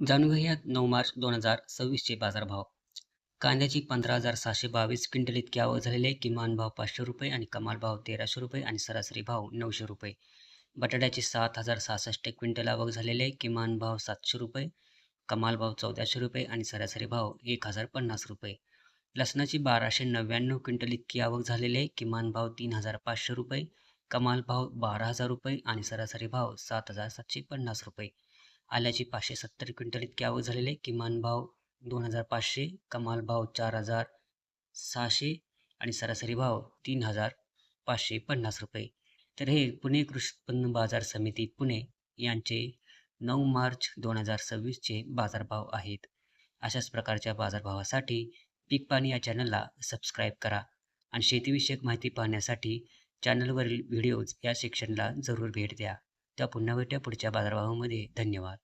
जाणून घेऊयात 9 मार्च 2026 चे बाजारभाव. कांद्याची 15,722 क्विंटल इतकी आवक झालेली आहे. किमान भाव ₹500 आणि कमाल भाव ₹1,300 आणि सरासरी भाव ₹900. बटाट्याची 7,066 क्विंटल आवक झालेली आहे. किमान भाव ₹700, कमाल भाव ₹1,400 आणि सरासरी भाव ₹1,050. लसणाची 1,299 क्विंटल इतकी आवक झालेली आहे. किमान भाव ₹3,500, कमाल भाव ₹12,000 आणि सरासरी भाव ₹7,750. आल्याची 570 क्विंटल इतकी आवक झालेली आहे. किमान भाव 2,500, कमाल भाव 4,600 आणि सरासरी भाव ₹3,550. तर हे पुणे कृषी उत्पन्न बाजार समिती पुणे यांचे 9 मार्च 2026 चे बाजारभाव आहेत. अशाच प्रकारच्या बाजारभावासाठी पीक पाणी या चॅनलला सबस्क्राईब करा आणि शेतीविषयक माहिती पाहण्यासाठी चॅनलवरील व्हिडिओज या सेक्शनला जरूर भेट द्या. त्या पुन्हा भेटूया पुढच्या बाजारभावामध्ये. धन्यवाद.